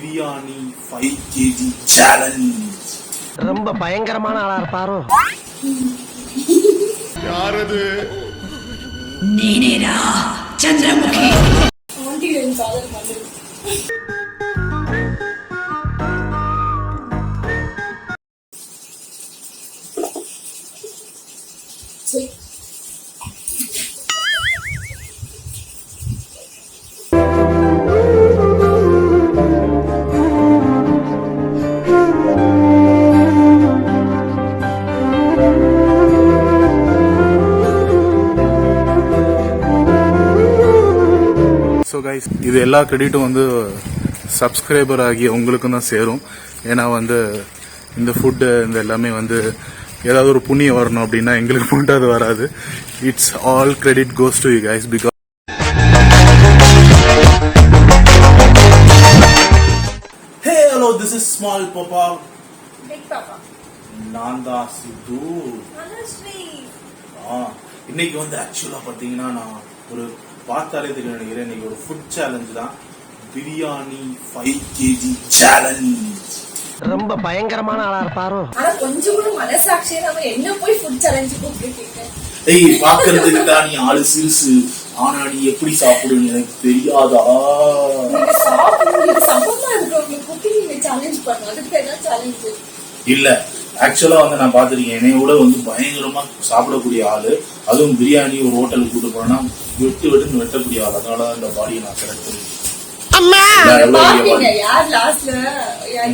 Biryani 5 kg challenge. ரொம்ப பயங்கரமான ஆளா இருப்பாரோ. யாரது? நீனேடா சந்திரமுகி. ஆண்டிகளின் காதல் மன்னன். ஸோ கைஸ், இது எல்லா கிரெடிட்டும் வந்து சப்ஸ்கிரைபர் ஆகிய உங்களுக்கும் தான் சேரும். ஏன்னா வந்து இந்த ஃபுட்டு இந்த எல்லாமே வந்து ஏதாவது ஒரு புண்ணியம் வரணும் அப்படின்னா எங்களுக்கு மட்டும் அது வராது. It's all credit goes to you guys. Because hey hello, this is small பாப்பா. பிக் பாப்பா. நான் தான் சித்து. இன்னைக்கு வந்து ஆக்சுவலா பாத்தீங்கன்னா நான் ஒரு பார்த்தாலே தெரியும் நினைக்கிறேன். இன்னைக்கு ஒரு ஃபுட் சேலஞ்ச் தான். Biryani 5 kg challenge. ரொம்ப பயங்கரமான ஆளா இருப்பாரோ. ஆனா கொஞ்சம் கூட மனசாட்சியே நம்ம என்ன போய் ஃபுட் சேலஞ்ச் கூப்பிட்டுருக்கீங்க. ஏய், பாக்குறதுக்கு தான் நீ ஆளு சிறுசு, ஆனா நீ எப்படி சாப்பிடுன்னு எனக்கு தெரியாதா? சாப்பிடுறது சம்பந்தமா இருக்கவங்க கூட்டி நீங்க சேலஞ்ச் பண்ணணும். அதுக்கு பேர் தான் சேலஞ்ச் இல்ல. ஆக்சுவலா வந்து நான் பாத்திருக்கேன், என்னையோட வந்து பயங்கரமா சாப்பிடக்கூடிய ஆளு. அதுவும் பிரியாணி ஒரு ஹோட்டலுக்கு கூட்டு போனா வெட்டுன்னு வெட்டக்கூடிய ஆள். அதனால இந்த பாடியை நான் செலக்ட் பண்ணிருக்கேன். யார் லாஸ்ட்ல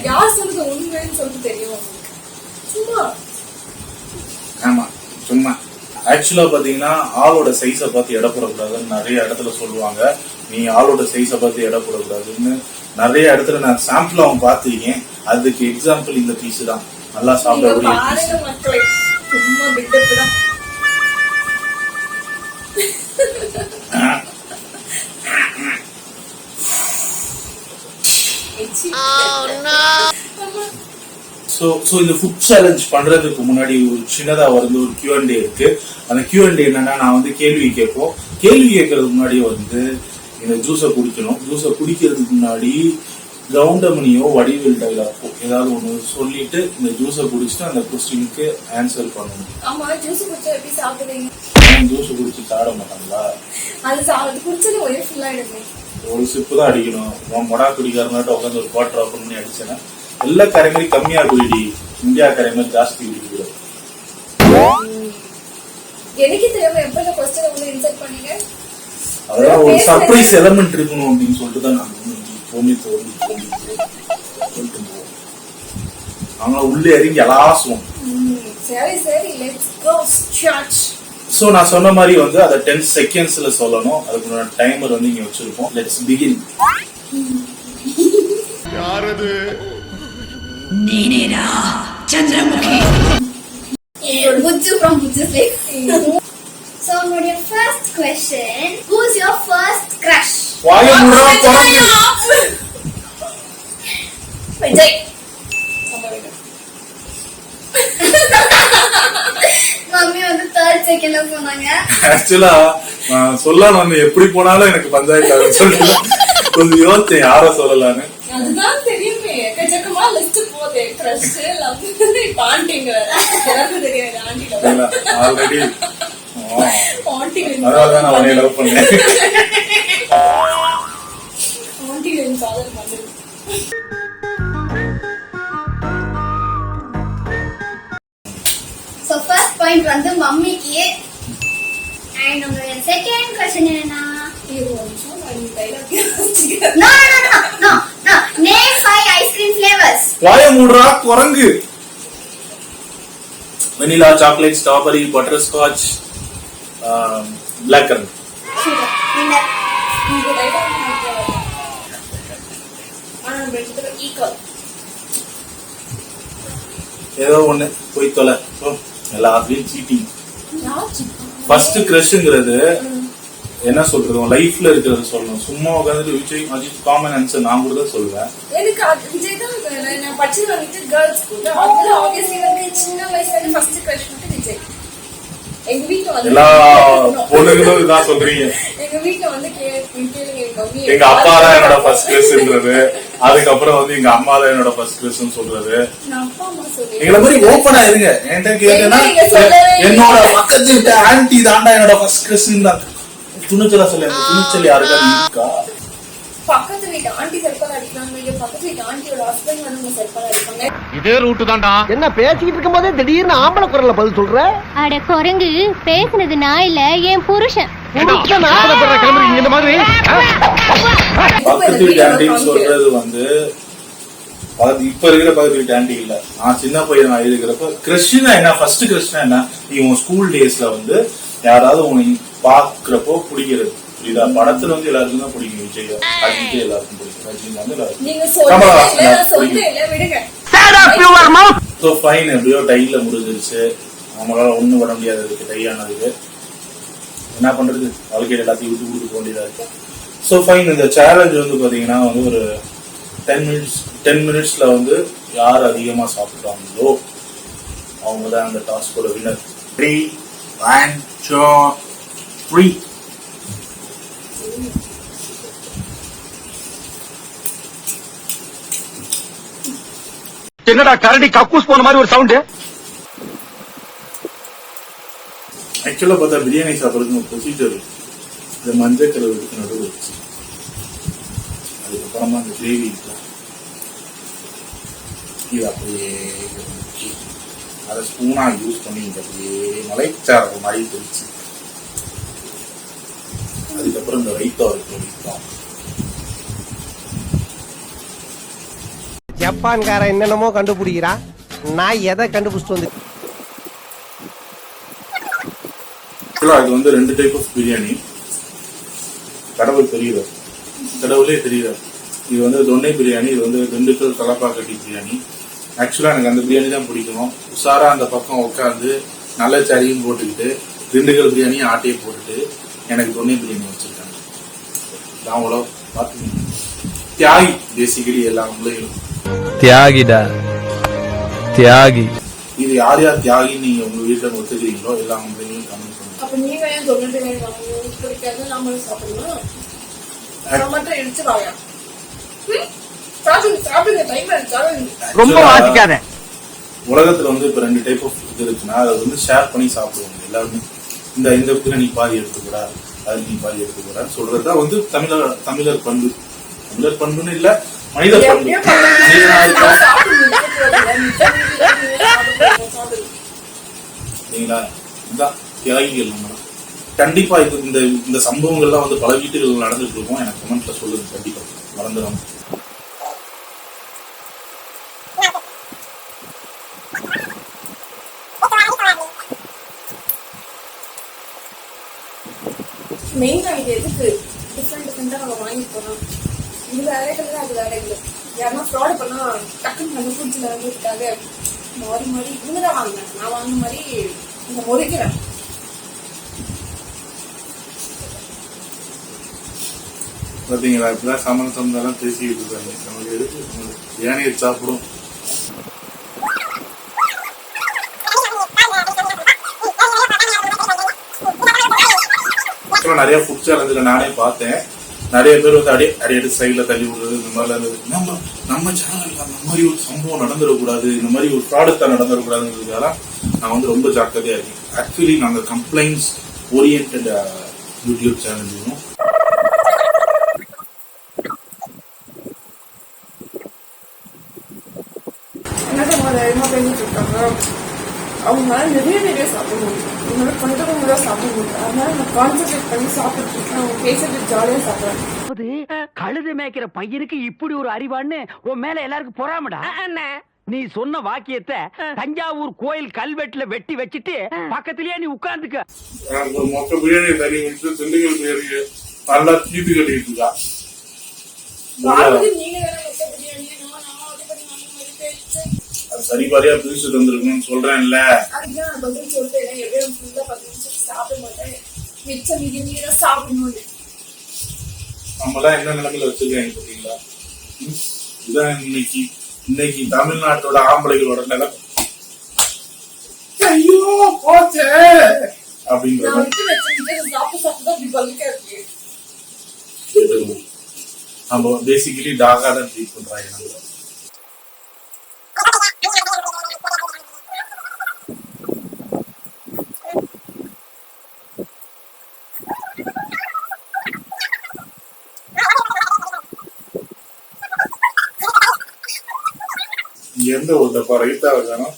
யார் சொல்றது உண்மைன்னு சொல்லிட்டு தெரியும். சும்மா ஆமா, சும்மா. ஆக்சுவலா பாத்தீங்கன்னா ஆளோட சைஸ பார்த்து எடை போடக்கூடாதுன்னு நிறைய இடத்துல சொல்லுவாங்க. நீ ஆளோட சைஸ பார்த்து எடை போடக்கூடாதுன்னு நிறைய இடத்துல நான் சாம்பிள் அவன் பாத்திருக்கேன். அதுக்கு எக்ஸாம்பிள் இந்த பீஸ் தான். நல்லா சாப்பிடக்கூடிய மக்களே, சும்மா பில்டப் தான். சோ இந்த ஃபுட் சேலஞ்ச் பண்றதுக்கு முன்னாடி ஒரு சின்னதா வந்து ஒரு Q&A இருக்கு. அந்த Q&A என்னன்னா, நான் வந்து கேள்வி கேட்போம். கேள்வி கேட்கறதுக்கு முன்னாடி வந்து இந்த ஜூஸை குடிக்கணும். ஜூஸை குடிக்கிறதுக்கு முன்னாடி கவுண்டமணியோ வடிவேல் டைலாக்கோ ஏதாவது ஒண்ணு சொல்லிட்டு இந்த ஜூஸை குடிச்சிட்டு அந்த கொஸ்டினுக்கு ஆன்சர் பண்ணணும். ஆமா, ஜூஸ் குடிச்சா எப்படி சாப்பிடுவீங்க? ஜூஸ் குடிச்சு சாட மாட்டாங்களா? அது குடிச்சது ஒரே ஃபுல்லா எடுக்கணும். ஒரு சிப்பு தான் அடிக்கணும். மொடா குடிக்காரனாட்ட உட்காந்து ஒரு குவார்டர் ஓப்பன் பண்ணி அடிச்சேன்னா எல்லா கரைமரி கம்மியா குடிடி, இந்தியா கரைமரி ஜாஸ்தி குடிக்கிறோம். எனக்கு தெரியாம எப்ப இந்த கொஸ்டின் உங்களை இன்சர்ட் பண்ணீங்க? அதெல்லாம் ஒரு சர்ப்ரைஸ் எலமெண்ட் இருக்கணும் அப்படின்னு சொல்லிட்டு தான் நான் தோண்டி அவங்க உள்ளே இறங்கி எலாசுவோம். சரி சரி, லெட்ஸ் கோ ஸ்டார்ட். சோ நான் சொன்ன மாதிரி வந்து அதை 10 செகண்ட்ஸ்ல சொல்லணும். அதுக்கு டைமர் வந்து இங்க வச்சிருப்போம். Let's begin. யாரது? நீனேடா Chandramukhi. Bujju from Bujju's Lake. So, your first question: who's your first crush? வாய முறா போறீங்க. விஜய். மம்மி வந்து third second சொன்னாங்க. ஆக்சுவலா சொல்லலாம், நம்ம எப்படி போனாலும் எனக்கு பஞ்சாயத்து சொல்லிட்டு கொஞ்சம் யோசிச்சேன் யார சொல்லலான்னு. அதுதான் தெரியுமே, எக்கச்சக்கமா லிஸ்ட் போதே. கிரஷ், லவ், பாண்டிங்க எல்லாருக்கும் தெரியாது. ஆண்டில ஆல்ரெடி ஆண்டிகளின் அதான் நான் உன்னை லவ் பண்ணேன். ஆண்டிகளின் காதல் மன்னன். So first point வந்து மம்மிக்கு. And உங்களுடைய second question என்னன்னா? No. Name 5 ice cream flavors. வாய மூடுறா குரங்கு. Vanilla, chocolate, strawberry, butterscotch, black currant. ஏதோ ஒண்ணு போய் தொலை. எல்லாத்தையும் சீட்டிங். ஃபர்ஸ்ட் கிரஷ்ங்கிறது என்ன சொல்றது, லைஃப்ல இருக்கிறது சொல்லணும். சும்மா உட்காந்துட்டு விஜய் அஜித் காமன் ஆன்சர் நான் கூட தான் சொல்லுவேன். எனக்கு விஜய் தான். நான் படிச்சது வந்துட்டு கேர்ள்ஸ் ஸ்கூல். அதுல ஆப்வியஸ்லி வந்து சின்ன வயசுல ஃபர்ஸ்ட் கிரஷ் வந்து விஜய். எங்க வீட்டுல வந்து எல்லா பொண்ணுங்களும் இதான் சொல்றீங்க. எங்க வீட்டுல வந்து கேளுங்க, எங்க எங்க அப்பா தான் என்னோட ஃபர்ஸ்ட் கிரஷ்ன்றது, அதுக்கப்புறம் வந்து எங்க அம்மா தான் என்னோட ஃபர்ஸ்ட் கிரஷ்னு சொல்றது. நான் அப்பா அம்மா சொல்லி எங்களை மாதிரி ஓப்பனா இருங்க. என்கிட்ட கேட்டேன்னா நீங்க சொல்லவே இல்லை. என்னோட பக்கத்து வீட்டு ஆன்டி தாண்டா என்னோட ஃபர்ஸ்ட் கிரஷ்னு தான் துணிச்சலா சொல்ல. துணிச்சல் யாருக்காவது இருக்கா? பக்கத்து வீட்டு ஆண்டி செருப்பால் அடிக்கிறாங்க, பக்கத்து வீட்டு ஆண்டியோட ஹஸ்பண்ட் வந்து உங்க செருப்பால் அடிப்பாங்க. இதே ரூட்டு தான்டா. என்ன பேசிக்கிட்டு இருக்கும் போதே திடீர்னு ஆம்பளை குரல்ல பதில் சொல்ற? அட குரங்கு, பேசுனது நான் இல்ல என் புருஷன். கிளம்புறீங்க இந்த மாதிரி பக்கத்து வீட்டு ஆண்டின்னு சொல்றது வந்து இப்ப இருக்கிற பக்கத்து வீட்டு ஆண்டி இல்ல. நான் சின்ன பையன் இருக்கிறப்ப கிறிஸ்டினா என்ன, ஃபர்ஸ்ட் கிறிஸ்டினா என்ன, நீ உன் ஸ்கூல் டேஸ்ல வந்து யாராவது உன்னை பாக்குறப்போ பிடிக்கிறது புரியுதா? படத்துல வந்து எல்லாருக்கும் தான் பிடிக்கும். விஜய் அஜித் எல்லாருக்கும் பிடிக்கும். ரஜினி வந்து நீங்க எல்லாருக்கும் சொல்றீங்க, நான் பிடிக்கும். சொல்றேன், விடுங்க. ஸோ ஃபைன் எப்படியோ டைல முடிஞ்சிருச்சு. நம்மளால ஒண்ணும் பண்ண முடியாததுக்கு டையானதுக்கு என்ன பண்றது, வாழ்க்கையில எல்லாத்தையும் விட்டு கொடுத்து போக வேண்டியதா இருக்கு. ஸோ ஃபைன், இந்த சேலஞ்ச் வந்து பாத்தீங்கன்னா வந்து ஒரு 10 மினிட்ஸ்ல வந்து யார் அதிகமா சாப்பிடுறாங்களோ அவங்க தான் அந்த டாஸ்கோட வின்னர். 3 1 2 3 என்னடா கரடி கக்கூஸ் போன மாதிரி ஒரு சவுண்ட். ஆக்சுவலா பார்த்தா பிரியாணி சாப்பிடுறதுக்கு ப்ரொசீஜர். இந்த மஞ்சள் கலர் எடுத்து நடுவு வச்சு அதுக்கப்புறமா அந்த கிரேவி இது அப்படியே முக்கி அதை ஸ்பூனா யூஸ் பண்ணி இங்க அப்படியே மலைச்சார மாதிரி தெரிச்சு அதுக்கப்புறம் இந்த ரைத்தா இருக்கு வைத்தோம். ஜப்பான்காரன் என்னென்னமோ கண்டுபிடிக்கிறான், நான் எதை கண்டுபிடிச்சிட்டு வந்து. இது வந்து 2 டைப் ஆஃப் பிரியாணி. கடவுள் தெரியுது, கடவுளே தெரியுது. இது வந்து தொன்னை பிரியாணி, இது வந்து திண்டுக்கல் தலப்பாக்கட்டி பிரியாணி. ஆக்சுவலா எனக்கு அந்த பிரியாணி தான் பிடிக்கும். உஷாரா அந்த பக்கம் உட்காந்து நல்ல சரியும் போட்டுக்கிட்டு திண்டுக்கல் பிரியாணியும் ஆட்டையை போட்டுட்டு எனக்கு தொன்னை பிரியாணி வச்சிருக்காங்க. நான் அவ்வளோ பார்த்து தியாகி பேசிக்கலி எல்லா பிள்ளைகளும் தியாகிடா தியாகி. இது யார் யார் தியாகின்னு நீங்க உங்க வீட்டுல ஒத்துக்கிறீங்களோ எல்லா பிள்ளைங்களும் கமெண்ட் பண்ணுங்க. அப்ப நீங்க ஏன் சொல்லிட்டு பிடிக்காது, நாமளும் சாப்பிடணும். நான் மட்டும் எடுத்து வாங்க. சாப்பிடுங்க சாப்பிடுங்க, டைம் ஆயிடுச்சு. ரொம்ப வாசிக்காத. உலகத்துல வந்து இப்ப 2 டைப் ஆஃப் இது இருக்குன்னா அதை வந்து ஷேர் பண்ணி சாப்பிடுவாங்க எல்லாருமே. இந்த இதுல நீ பாதி எடுத்துக்கூடா, அது நீ பாதி எடுத்துக்கூடான்னு சொல்றதுதான் வந்து தமிழர் பண்பு. தமிழர் பண்புன்னு இல்ல, மனித பண்பு. சரிங்களா? இதுதான் தியாகிகள் நம்ம. கண்டிப்பா இது இந்த சம்பவங்கள்லாம் வந்து பல வீட்டுகள் நடந்துட்டு இருக்கும். எனக்கு கமெண்ட்ல சொல்லுங்க, கண்டிப்பா மறந்துடும். மெயினா இது எதுக்கு டிஃப்ரெண்டா நம்ம வாங்கி போறோம். இது வேற இல்லை, அது வேற இல்லை. யாருன்னா ஃப்ராட் பண்ணா டக்குன்னு நம்ம ஃபுட்ஸ்ல வந்துட்டாங்க மாறி மாறி இவங்கதான் வாங்கினேன். நான் வாங்கின மாதிரி இந்த முறைக்கிறேன். பாத்தீங்களா, இப்பதான் சமந்தம் பேசிக்கிட்டு இருக்காங்க. நமக்கு எதுக்கு பிரியாணியை சாப்பிடும். நிறைய ஃபுட் சேலஞ்சில நானே பார்த்தேன். நிறைய பேர் வந்து அடியடி சைட்ல தள்ளி விடுறது இந்த மாதிரிலாம் இருந்தது. நம்ம சேனல்ல அந்த மாதிரி ஒரு சம்பவம் நடந்துடக்கூடாது, இந்த மாதிரி ஒரு ப்ராடக்டா நடந்துடக்கூடாதுங்கிறதுக்காக நான் வந்து ரொம்ப ஜாக்கிரதையா இருக்கேன். ஆக்சுவலி நாங்க கம்ப்ளைண்ட்ஸ் ஓரியன்ட் யூடியூப் சேனல். என்ன பண்ணிட்டு இருக்காங்க, அவங்களால நிறைய சாப்பிடணும், உங்களோட கொஞ்சம் கூட சாப்பிட முடியும். அதனால நான் கான்சென்ட்ரேட் பண்ணி சாப்பிட்டு இருக்கேன். அவங்க பேசிட்டு ஜாலியா சாப்பிடுறாங்க. கழுது மேய்க்கிற பையனுக்கு இப்படி ஒரு அறிவான்னு உன் மேல எல்லாருக்கும் பொறாமடா. நீ சொன்ன வாக்கியத்தை தஞ்சாவூர் கோயில் கல்வெட்டுல வெட்டி வச்சிட்டு பக்கத்திலேயே நீ உட்கார்ந்துக்க. மொத்த பிரியாணி தனி விட்டு திண்டுக்கல் பிரியாணி நல்லா தீபி கட்டிட்டு இருக்கா. சரி பாரியா பிரிச்சு தந்துருக்கணும்னு சொல்றேன்ல. அதுதான் பதில் சொல்லிட்டேன். எப்படியும் ஃபுல்லா 10 நிமிஷம் சாப்பிட மாட்டேன், மிச்சம் மீதி சாப்பிடணும். நம்மளாம் என்ன நிலைமையில வச்சிருக்காங்க பாத்தீங்களா? இதுதான் இன்னைக்கு தமிழ்நாட்டோட ஆம்பளைகளோட நிலைமை. ஐயோ போச்சே அப்படின்ற நம்ம பேசிக்கலி டாகா தான் ட்ரீட் பண்றாங்க நம்ம. எந்த ஒரு டப்பா ரைட்டா வைக்கணும்.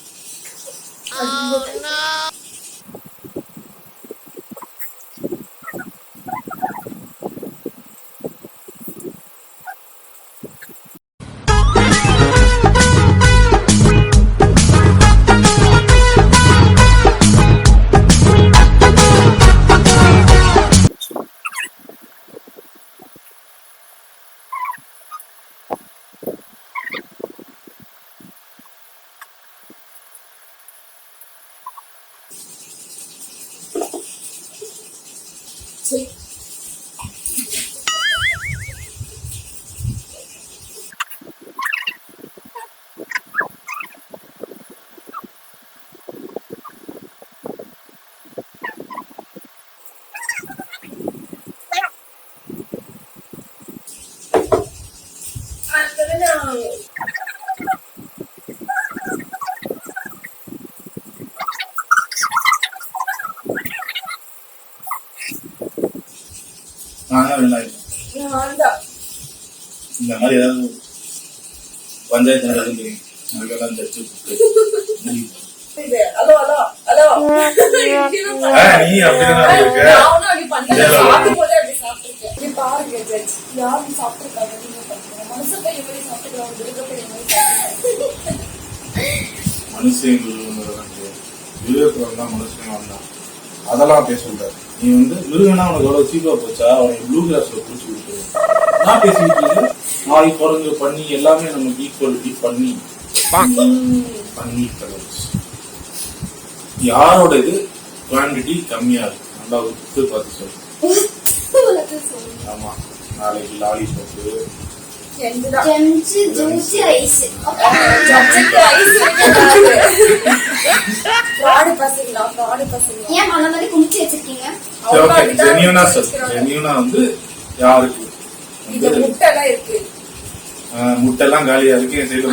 சரி. அடுத்தது நான் நான் தான் இந்த மாதிரி ஏதாவது பஞ்சாயத்து நடக்குது அதுக்கெல்லாம் தச்சு இது ஹலோ ஹலோ ஹலோ நீ அப்படிதான் இருக்க. நானும் அப்படி பண்ணல. சாப்பிடும் போதே அப்படி சாப்பிட்டுருக்கேன். இப்படி பாருங்க ஜட்ஜ், யாரும் சாப்பிட்டுருக்காங்க, நீங்க பாருங்க. மனுஷ பைய மாதிரி சாப்பிட்டுக்கலாம், மிருக பைய மாதிரி சாப்பிட்டுக்கலாம். மனுஷங்க விவேகம் தான் மனுஷங்க வந்தான் அதெல்லாம் பேசக்கூடாது. நீ வந்து மிருகனா உனக்கு எவ்வளவு சீப்பா போச்சா, அவனுக்கு ப்ளூ கிளாஸ்ல குடிச்சு விட்டு நான் பேசிக்கிட்டு இருக்கேன். நாய் குரங்கு பண்ணி எல்லாமே நமக்கு ஈக்குவலிட்டி பண்ணி கலர்ஸ் யாரோட இது குவான்டிட்டி கம்மியா இருக்கு நல்லா உத்து பார்த்து சொல்லு. ஆமா நாளைக்கு லாலி போட்டு ஜெம்ஸ் ஜூசி ஐஸ் ஃப்ராட் பசங்களா, ஃப்ராட் பசங்களா. ஏன் அந்த மாதிரி குடிச்சு வச்சிருக்கீங்க? ஜெனியூனா வந்து யாருக்கு இந்த முட்டை எல்லாம் இருக்கு, முட்டை எல்லாம் காலியா இருக்கு. என் சைடுல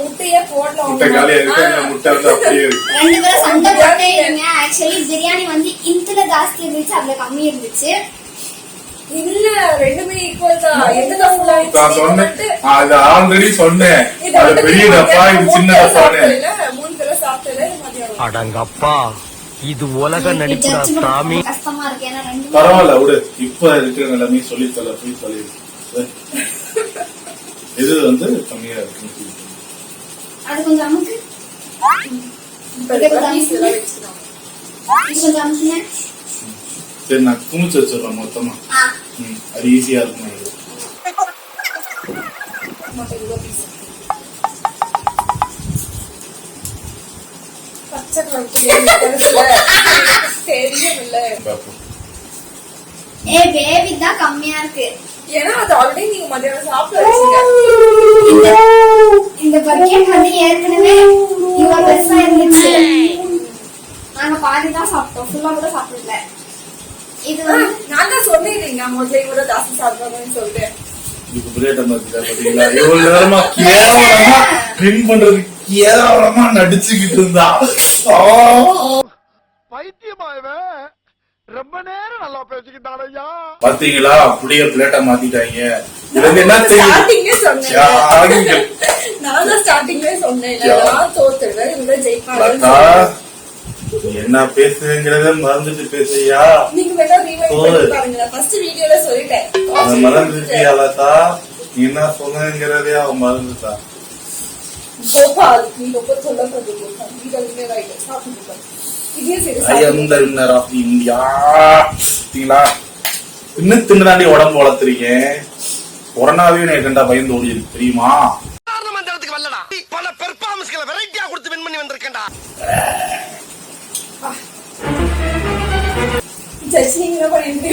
முட்டையே போடல, முட்டை காலியா இருக்கு. இந்த முட்டை வந்து அப்படியே இருக்கு. ரெண்டு பேரும் சண்டை போட்டே இருங்க. ஆக்சுவலி பிரியாணி வந்து இன்ட்ல ஜாஸ்தி இருந்துச்சு, அதுல கம்மி இருந்துச்சு. இல்ல ரெண்டுமே ஈக்குவல் தான். எதுதான் full ஆயிடுச்சு? நான் சொன்னேன், அது ஆல்ரெடி சொன்னேன். அது பெரிய டப்பா, இது சின்ன டப்பான்னு. 3 தடவை சாப்பிட்டது மதியம். அடங்கப்பா, இது உலக நடிப்புடா சாமி. கஷ்டமா இருக்கு, ஏன்னா ரெண்டு பரவாயில்ல விடு. இப்ப இருக்கிற நிலைமை சொல்லித்தல போய் சொல்லி எது வந்து கம்மியா இருக்கு. அது கொஞ்சம் அமுக்கு, இப்ப இதெல்லாம் வீசுல வச்சுக்கலாம். இது கொஞ்சம் அமுக்குங்க. சரி நான் குமிச்சு வச்சிடறேன் மொத்தமா. அது ஈஸியா இருக்கும். இது பச்சை தெரியவில்லை. பார்ப்போம். பேபி தான் கம்மியா இருக்கு. ஏன்னா அது ஆல்ரெடி நீங்க மதியானம் சாப்பிட்டு வச்சீங்க. இந்த பக்கெட் வந்து ஏற்கனவே இவ்வளவு பெருசா இருந்துச்சு. நாங்க பாதி தான் சாப்பிட்டோம், ஃபுல்லா கூட சாப்பிடல. இது நான் தான் சொன்னேன் முதல்ல கூட ஜாஸ்தி சாப்பிடணும்னு சொல்லிட்டு. இப்ப பிளேட்ட மாத்திட்டா பாத்தீங்களா? எவ்வளவு நேரமா கேவலமா ட்ரிம் பண்றது கேவலமா நடிச்சுக்கிட்டு இருந்தா. பைத்தியமாயவன் ரொம்ப நேரம் நல்லா பேசிக்கிட்டாரையா. பாத்தீங்களா? அப்படியே பிளேட்ட மாத்திட்டாங்க. இதுல என்ன ஸ்டார்டிங்கே சொன்னேன். தெரியும்? நான் தான் ஸ்டார்டிங்ல சொன்னேன், நான் தோத்துடுவேன், இவங்க ஜெயிப்பாங்க. என்ன பேசுங்கிறத மறந்துட்டு பேசுறியா? நீங்க வேணா ரீவைண்ட் பண்ணி பாருங்க. ஃபர்ஸ்ட் வீடியோல சொல்லிட்டேன். மறந்துட்டியா லதா? நீ என்ன சொன்னங்கிறதே அவன் மறந்துட்டா. கோபால் நீ ரொம்ப சொல்ல போகுது. வீடியோல ரைட் சாப்பிட்டு இதே சரி. ஐ அம் தி வின்னர் ஆஃப் இந்தியா. பாத்தீங்களா? இன்னும் தின்னுதாண்டி உடம்பு வளர்த்துறீங்க. கொரோனாவே எனக்கு கண்டா பயந்து ஓடி இருக்கு தெரியுமா? மந்திரத்துக்கு வரலடா, பல பெர்ஃபார்மன்ஸ்களை வெரைட்டியா கொடுத்து வின் பண்ணி வந்திருக்கேன்டா. ஜட்ஜ் நீங்க என்ன பண்ணிட்டு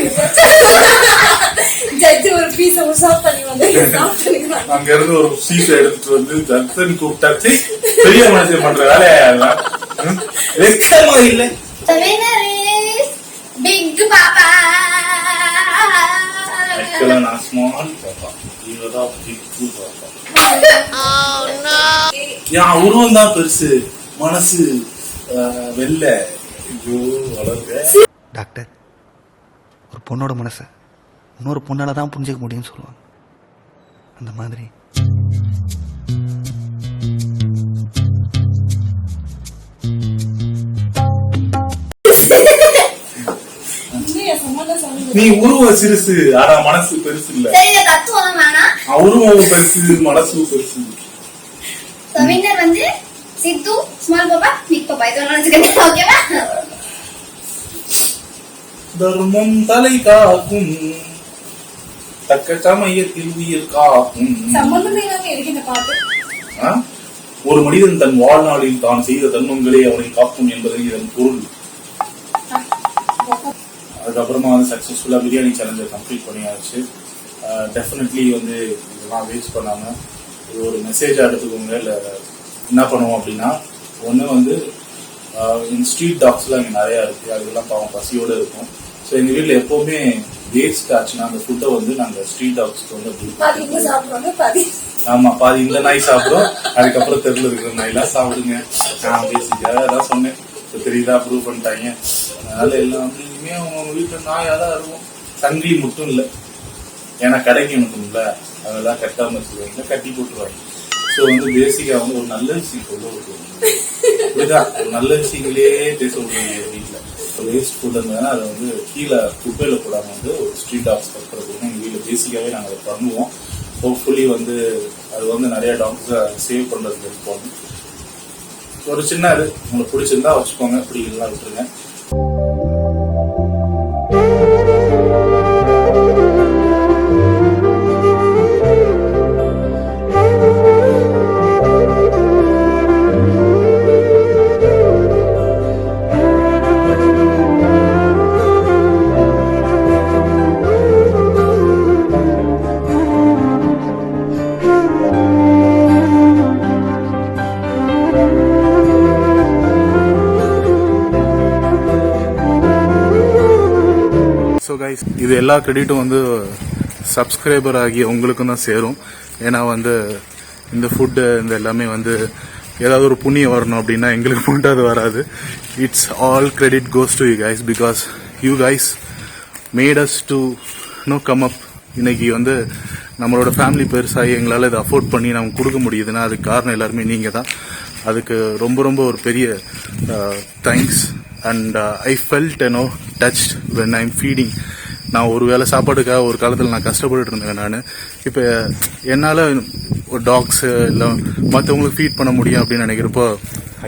ஜட்ஜ் ஒரு பீஸ் சாப்பிட்டு பண்ணி வந்து சாப்பிட்டு அங்க இருந்து ஒரு சீட்டை எடுத்துட்டு வந்து ஜட்ஜன் கூப்பிட்டாச்சு. பெரிய மனுஷன் பண்ற வேலையா வெக்கமா இல்ல? பிக் பாப்பா. ஆக்சுவலா நான் ஸ்மால் பாப்பா. இவ பாப்பா பிக்கு பாப்பா. என் உருவம் தான் பெருசு, மனசு வெள்ள. ஐயோ வளர்க்க. டாக்டர், ஒரு பொண்ணோட மனசை இன்னொரு பொண்ணால தான் புரிஞ்சுக்க முடியும்னு சொல்லுவாங்க. அந்த மாதிரி நீ உருவம் சிறுசு ஆனா மனசு பெருசு இல்ல. சரிங்க, தத்துவம் வேணாம். உருவம் பெருசு மனசு பெருசு. வின்னர் வந்து சித்து, ஸ்மால் பாப்பா, பிக் பாப்பா. இது நினைச்சுக்கணும், ஓகேவா? தர்மம் தலை காக்கும், தக்க சமயத்தில் உயிர் காக்கும். சம்பந்தமே இல்லாம எதுக்கு இந்த பாட்டு? ஒரு மனிதன் தன் வாழ்நாளில் தான் செய்த தர்மங்களே அவனை காக்கும் என்பதை இதன் பொருள். அதுக்கப்புறமா வந்து சக்சஸ்ஃபுல்லா பிரியாணி சேலஞ்சை கம்ப்ளீட் பண்ணியாச்சு. டெஃபினெட்லி வந்து இதெல்லாம் வேஸ்ட் பண்ணாம இது ஒரு மெசேஜா எடுத்துக்கோங்க. இல்ல என்ன பண்ணுவோம் அப்படின்னா, ஒண்ணு வந்து ஸ்ட்ரீட் டாக்ஸ்லாம் இங்க நிறைய இருக்கு. அதெல்லாம் பாவம் பசியோட இருக்கும். ஸோ எங்க வீட்டுல எப்பவுமே வேஸ்ட் ஆச்சுன்னா அந்த ஃபுட்டை வந்து நாங்க ஸ்ட்ரீட் டாக்ஸ்க்கு வந்து சாப்பிடுவாங்க. ஆமா, பாதி இந்த நாய் சாப்பிடும், அதுக்கப்புறம் தெருல இருக்கிற நாயெல்லாம் சாப்பிடுங்க. நான் பேசிக்காக அதான் சொன்னேன். தெரியுதா, ப்ரூவ் பண்ணிட்டாங்க. அதனால எல்லாம் இனிமே அவங்க வீட்டுல நாயாதான் இருக்கும். சங்கிலி மட்டும் இல்ல, ஏன்னா கடைக்கு அனுப்பும்ல, அதெல்லாம் கட்டாம வச்சுருவாங்க, கட்டி போட்டுருவாங்க. ஸோ வந்து பேசிக்கா வந்து ஒரு நல்ல விஷயம் சொல்ல விட்டுருவாங்க. இப்படிதான் ஒரு நல்ல விஷயங்களே பேச விடுவாங்க வீட்டுல. வேஸ்ட் ஃபுட் இருந்ததுன்னா அதை வந்து கீழே குப்பையில போடாம வந்து ஒரு ஸ்ட்ரீட் டாக்ஸ் கட்டுறதுன்னு எங்க வீட்டுல பேசிக்காவே நாங்கள் அதை பண்ணுவோம். ஹோப்ஃபுல்லி வந்து அது வந்து நிறைய டாக்ஸை சேவ் பண்றதுக்கு இருக்கும். ஒரு சின்ன இது உங்களுக்கு பிடிச்சிருந்தா வச்சுக்கோங்க, பிடிக்கலாம் விட்டுருங்க. ஸோ கைஸ், இது எல்லா கிரெடிட்டும் வந்து சப்ஸ்கிரைபர் ஆகிய உங்களுக்கும் தான் சேரும். ஏன்னா வந்து இந்த ஃபுட்டு இந்த எல்லாமே வந்து ஏதாவது ஒரு புண்ணியம் வரணும் அப்படின்னா எங்களுக்கு மட்டும் அது வராது. It's all credit goes to you guys, because you guys made us to come up. இன்னைக்கு வந்து நம்மளோட ஃபேமிலி பெருசாகி எங்களால் இதை அஃபோர்ட் பண்ணி நமக்கு கொடுக்க முடியுதுன்னா அதுக்கு காரணம் எல்லாருமே நீங்கள் தான். அதுக்கு ரொம்ப ரொம்ப ஒரு பெரிய thanks. And I felt touched when I am feeding. நான் ஒரு வேளை சாப்பாடுக்காக ஒரு காலத்தில் நான் கஷ்டப்பட்டு இருந்தேன். நான் இப்போ என்னால் ஒரு டாக்ஸு இல்லை மற்றவங்களுக்கு ஃபீட் பண்ண முடியும் அப்படின்னு நினைக்கிறப்போ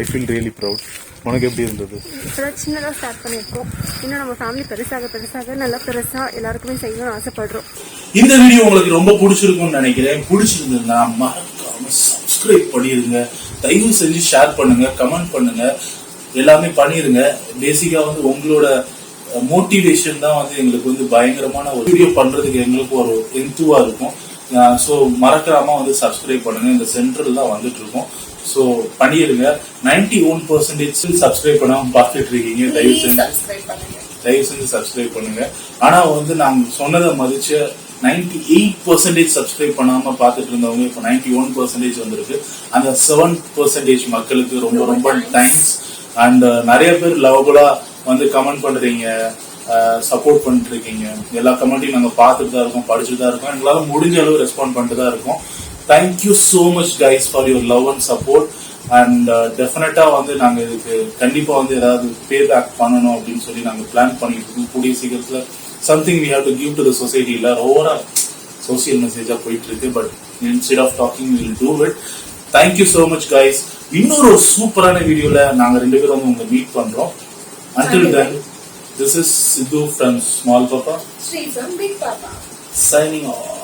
ஐ ஃபீல் ரியலி ப்ரௌட். உனக்கு எப்படி இருந்தது? இப்போதான் சின்னதாக ஸ்டார்ட் பண்ணியிருக்கோம். இன்னும் நம்ம ஃபேமிலி பெருசாக நல்லா பெருசாக எல்லாருக்குமே செய்யணும்னு ஆசைப்படுறோம். இந்த வீடியோ உங்களுக்கு ரொம்ப பிடிச்சிருக்கும்னு நினைக்கிறேன். பிடிச்சிருந்ததுன்னா மறக்காம சப்ஸ்கிரைப் பண்ணிடுங்க. தயவு செஞ்சு ஷேர் பண்ணுங்க, கமெண்ட் பண்ணுங்க, எல்லாமே பண்ணிருங்க. பேசிக்கா வந்து உங்களோட மோட்டிவேஷன் தான் வந்து எங்களுக்கு வந்து பயங்கரமான ஒரு வீடியோ பண்றதுக்கு எங்களுக்கு ஒரு எந்துவா இருக்கும். ஸோ மறக்காம வந்து சப்ஸ்கிரைப் பண்ணுங்க. இந்த சென்டர் தான் வந்துட்டு இருக்கோம். ஸோ பண்ணிடுங்க. 91% சப்ஸ்கிரைப் பண்ணாம பார்த்துட்டு இருக்கீங்க. தயவு செஞ்சு சப்ஸ்கிரைப் பண்ணுங்க. ஆனா வந்து நாங்க சொன்னதை மதிச்ச 98% சப்ஸ்கிரைப் பண்ணாம பார்த்துட்டு இருந்தவங்க இப்போ 91% வந்திருக்கு. அந்த 7% மக்களுக்கு ரொம்ப ரொம்ப தேங்க்ஸ். அண்ட் நிறைய பேர் லவபுலா வந்து கமெண்ட் பண்றீங்க, சப்போர்ட் பண்ணிட்டு இருக்கீங்க. எல்லா கமெண்ட்டையும் நாங்க பார்த்துட்டு தான் இருக்கோம், படிச்சுட்டு தான் இருக்கோம். எங்களால முடிஞ்ச அளவு ரெஸ்பாண்ட் பண்ணிட்டு தான் இருக்கோம். Thank you so much guys for your love and support. And டெஃபினட்டா வந்து நாங்க இதுக்கு கண்டிப்பா வந்து ஏதாவது பே பேக் பண்ணணும் அப்படின்னு சொல்லி நாங்க பிளான் பண்ணிட்டு இருக்கோம். கூடிய சீக்கிரத்துல something we have to give to the society. இல்ல ஓவரா சோசியல் மெசேஜா போயிட்டு இருக்கு. But instead of talking we will do it. Thank you so much guys. இன்னொரு சூப்பரான வீடியோல நாங்க ரெண்டு பேரும் வந்து உங்களை மீட் பண்றோம். Until then, this is Sidhu from Small Papa. Sri from Big Papa. Signing off.